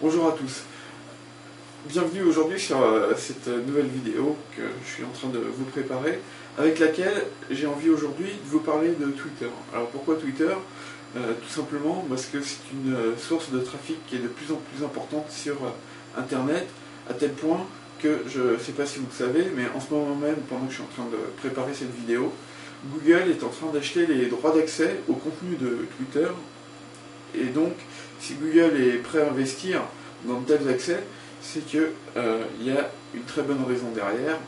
Bonjour à tous, bienvenue aujourd'hui sur cette nouvelle vidéo que je suis en train de vous préparer, avec laquelle j'ai envie aujourd'hui de vous parler de Twitter. Alors pourquoi Twitter? Tout simplement parce que c'est une source de trafic qui est de plus en plus importante sur Internet, à tel point que, je ne sais pas si vous le savez, mais en ce moment même, pendant que je suis en train de préparer cette vidéo, Google est en train d'acheter les droits d'accès au contenu de Twitter. Et donc, si Google est prêt à investir dans de tels accès, c'est qu'il y a une très bonne raison derrière.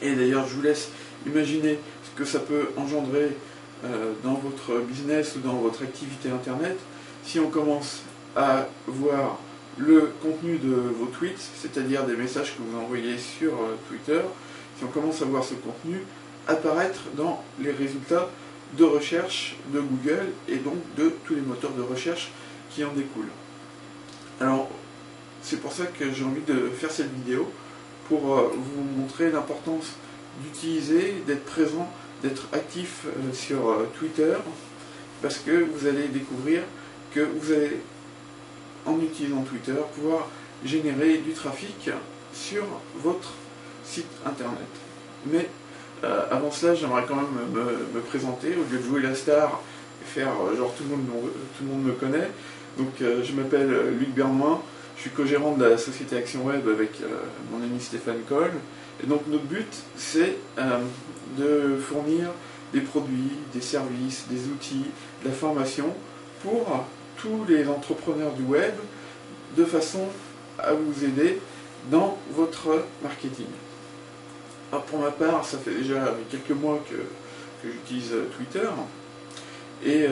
Et d'ailleurs, je vous laisse imaginer ce que ça peut engendrer dans votre business ou dans votre activité Internet si on commence à voir le contenu de vos tweets, c'est-à-dire des messages que vous envoyez sur Twitter, si on commence à voir ce contenu apparaître dans les résultats de recherche de Google et donc de tous les moteurs de recherche qui en découlent. Alors, c'est pour ça que j'ai envie de faire cette vidéo, pour vous montrer l'importance d'utiliser, d'être présent, d'être actif sur Twitter, parce que vous allez découvrir que vous allez, en utilisant Twitter, pouvoir générer du trafic sur votre site internet. Mais avant cela, j'aimerais quand même me présenter, au lieu de jouer la star et faire genre tout le monde me connaît. Donc je m'appelle Luc Bernoin, je suis co-gérant de la société Action Web avec mon ami Stéphane Coll. Et donc notre but, c'est de fournir des produits, des services, des outils, de la formation pour tous les entrepreneurs du web, de façon à vous aider dans votre marketing. Alors pour ma part, ça fait déjà quelques mois que j'utilise Twitter, et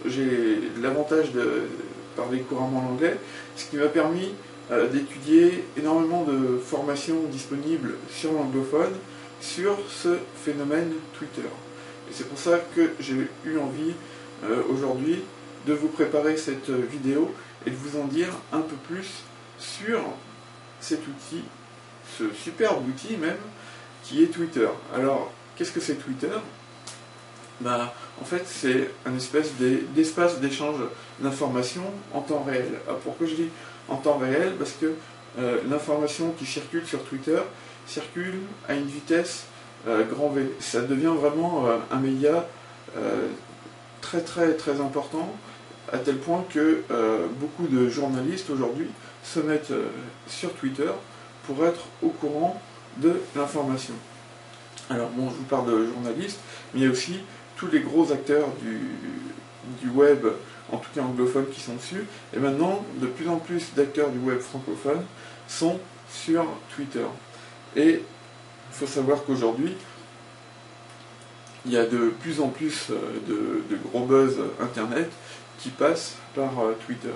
j'ai l'avantage de parler couramment l'anglais, ce qui m'a permis d'étudier énormément de formations disponibles sur l'anglophone sur ce phénomène Twitter. Et c'est pour ça que j'ai eu envie aujourd'hui de vous préparer cette vidéo et de vous en dire un peu plus sur cet outil, ce superbe outil même, qui est Twitter. Alors, qu'est-ce que c'est Twitter? En fait, c'est un espèce d'espace d'échange d'informations en temps réel. Alors, pourquoi je dis en temps réel? Parce que l'information qui circule sur Twitter circule à une vitesse grand V. Ça devient vraiment un média très très très important, à tel point que beaucoup de journalistes aujourd'hui se mettent sur Twitter pour être au courant de l'information. Alors bon, je vous parle de journalistes, mais il y a aussi tous les gros acteurs du web, en tout cas anglophones, qui sont dessus. Et maintenant, de plus en plus d'acteurs du web francophone sont sur Twitter. Et il faut savoir qu'aujourd'hui, il y a de plus en plus de gros buzz Internet qui passent par Twitter.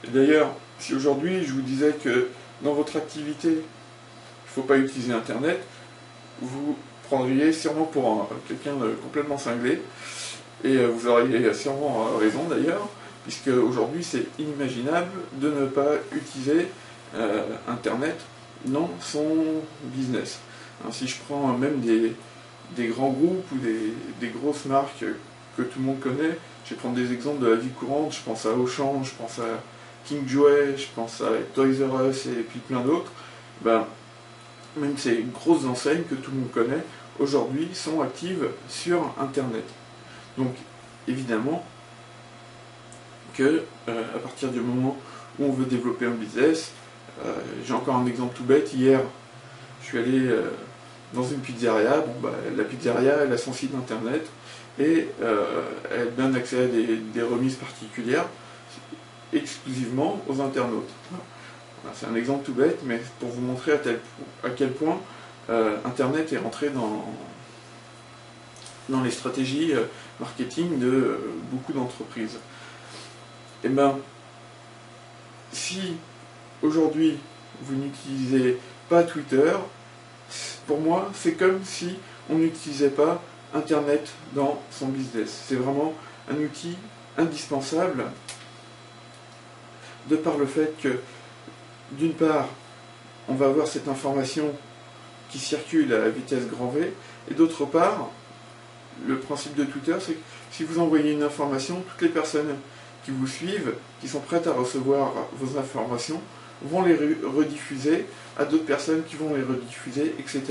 Et d'ailleurs, si aujourd'hui je vous disais que dans votre activité, il ne faut pas utiliser Internet, vous prendriez sûrement pour quelqu'un de complètement cinglé, et vous auriez sûrement raison d'ailleurs, puisque aujourd'hui c'est inimaginable de ne pas utiliser Internet dans son business. Alors, si je prends même des grands groupes ou des grosses marques que tout le monde connaît, je vais prendre des exemples de la vie courante, je pense à Auchan, je pense à King Joy, je pense à Toys R Us et puis plein d'autres. Même ces grosses enseignes que tout le monde connaît, aujourd'hui sont actives sur Internet. Donc évidemment que à partir du moment où on veut développer un business, j'ai encore un exemple tout bête. Hier, je suis allé dans une pizzeria. La pizzeria, elle a son site Internet et elle donne accès à des remises particulières exclusivement aux internautes. C'est un exemple tout bête, mais pour vous montrer à quel point Internet est rentré dans les stratégies marketing de beaucoup d'entreprises. Et si aujourd'hui vous n'utilisez pas Twitter, pour moi c'est comme si on n'utilisait pas Internet dans son business. C'est vraiment un outil indispensable, de par le fait que d'une part, on va avoir cette information qui circule à la vitesse grand V, et d'autre part, le principe de Twitter, c'est que si vous envoyez une information, toutes les personnes qui qui vous suivent, qui sont prêtes à recevoir vos informations, vont les rediffuser à d'autres personnes qui vont les rediffuser, etc.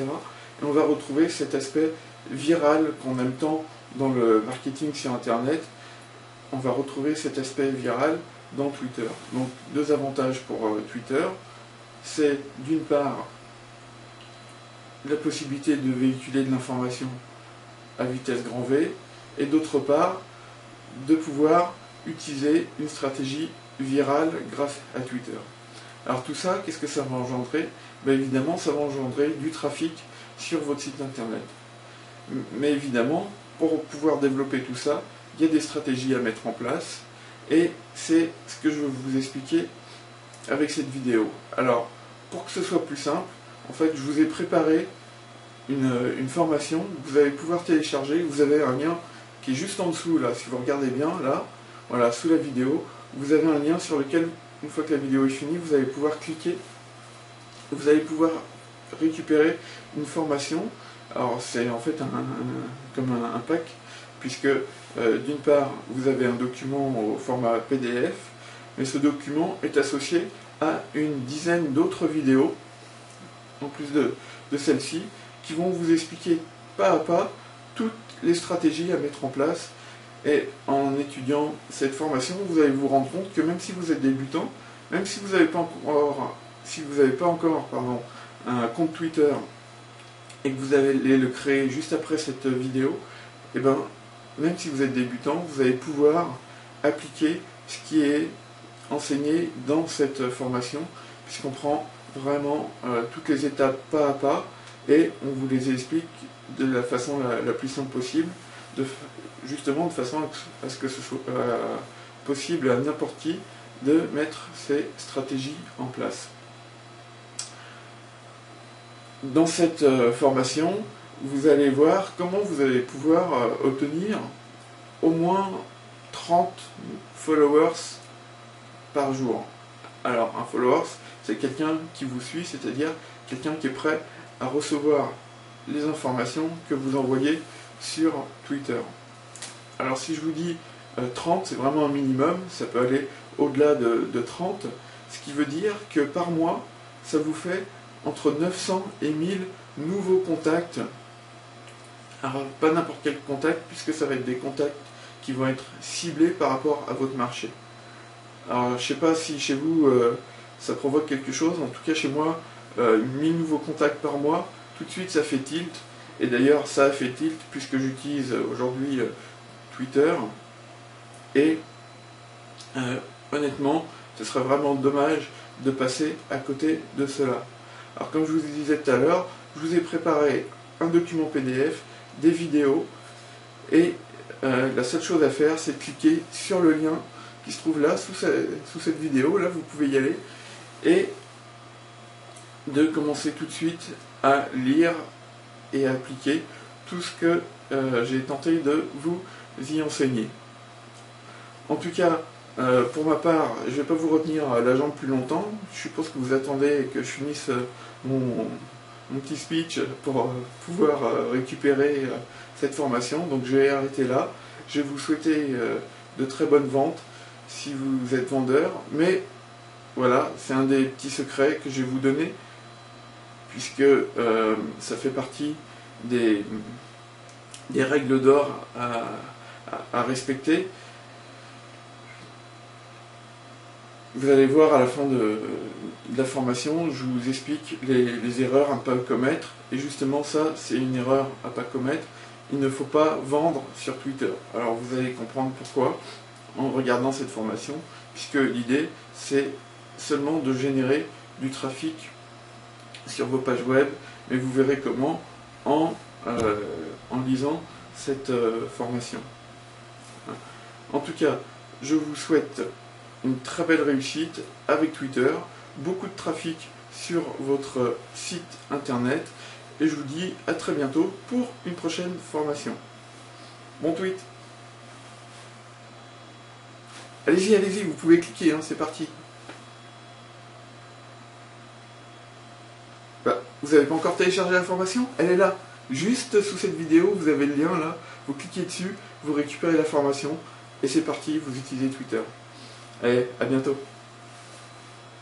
Et on va retrouver cet aspect viral qu'on aime tant dans le marketing sur Internet. On va retrouver cet aspect viral dans Twitter. Donc deux avantages pour Twitter, c'est d'une part la possibilité de véhiculer de l'information à vitesse grand V, et d'autre part de pouvoir utiliser une stratégie virale grâce à Twitter. Alors tout ça, qu'est-ce que ça va engendrer? Ben évidemment, ça va engendrer du trafic sur votre site internet. Mais évidemment, pour pouvoir développer tout ça, il y a des stratégies à mettre en place, et c'est ce que je vais vous expliquer avec cette vidéo. Alors, pour que ce soit plus simple, en fait, je vous ai préparé une formation que vous allez pouvoir télécharger. Vous avez un lien qui est juste en dessous, là, si vous regardez bien, là, voilà, sous la vidéo, vous avez un lien sur lequel, une fois que la vidéo est finie, vous allez pouvoir cliquer, vous allez pouvoir récupérer une formation. Alors, c'est en fait comme un pack, puisque d'une part, vous avez un document au format PDF, mais ce document est associé à une dizaine d'autres vidéos, en plus de celle-ci, qui vont vous expliquer pas à pas toutes les stratégies à mettre en place. Et en étudiant cette formation, vous allez vous rendre compte que même si vous êtes débutant, même si vous n'avez pas encore, un compte Twitter et que vous allez le créer juste après cette vidéo, et ben, même si vous êtes débutant, vous allez pouvoir appliquer ce qui est enseigné dans cette formation, puisqu'on prend vraiment toutes les étapes pas à pas, et on vous les explique de la façon la plus simple possible, justement de façon à ce que ce soit possible à n'importe qui de mettre ces stratégies en place. Dans cette formation, vous allez voir comment vous allez pouvoir obtenir au moins 30 followers par jour. Alors, un follower, c'est quelqu'un qui vous suit, c'est-à-dire quelqu'un qui est prêt à recevoir les informations que vous envoyez sur Twitter. Alors, si je vous dis 30, c'est vraiment un minimum, ça peut aller au-delà de 30, ce qui veut dire que par mois, ça vous fait entre 900 et 1000 nouveaux contacts. Alors, pas n'importe quel contact, puisque ça va être des contacts qui vont être ciblés par rapport à votre marché. Alors, je ne sais pas si chez vous, ça provoque quelque chose. En tout cas, chez moi, 1000 nouveaux contacts par mois, tout de suite, ça fait tilt. Et d'ailleurs, ça a fait tilt, puisque j'utilise aujourd'hui Twitter. Et honnêtement, ce serait vraiment dommage de passer à côté de cela. Alors, comme je vous disais tout à l'heure, je vous ai préparé un document PDF, des vidéos, et la seule chose à faire, c'est de cliquer sur le lien qui se trouve là, sous cette vidéo. Là, vous pouvez y aller, et de commencer tout de suite à lire et à appliquer tout ce que j'ai tenté de vous y enseigner. En tout cas, pour ma part, je ne vais pas vous retenir la jambe plus longtemps. Je suppose que vous attendez que je finisse mon petit speech pour pouvoir récupérer cette formation. Donc je vais arrêter là. Je vais vous souhaiter de très bonnes ventes si vous êtes vendeur. Mais voilà, c'est un des petits secrets que je vais vous donner, puisque ça fait partie des règles d'or à respecter. Vous allez voir à la fin de la formation, je vous explique les erreurs à ne pas commettre. Et justement, ça, c'est une erreur à ne pas commettre. Il ne faut pas vendre sur Twitter. Alors, vous allez comprendre pourquoi en regardant cette formation, puisque l'idée, c'est seulement de générer du trafic sur vos pages web. Mais vous verrez comment en lisant cette formation. En tout cas, je vous souhaite une très belle réussite avec Twitter, beaucoup de trafic sur votre site internet, et je vous dis à très bientôt pour une prochaine formation. Bon tweet! Allez-y, allez-y, vous pouvez cliquer, hein, c'est parti. Bah, vous n'avez pas encore téléchargé la formation? Elle est là, juste sous cette vidéo, vous avez le lien là, vous cliquez dessus, vous récupérez la formation, et c'est parti, vous utilisez Twitter. Allez, à bientôt.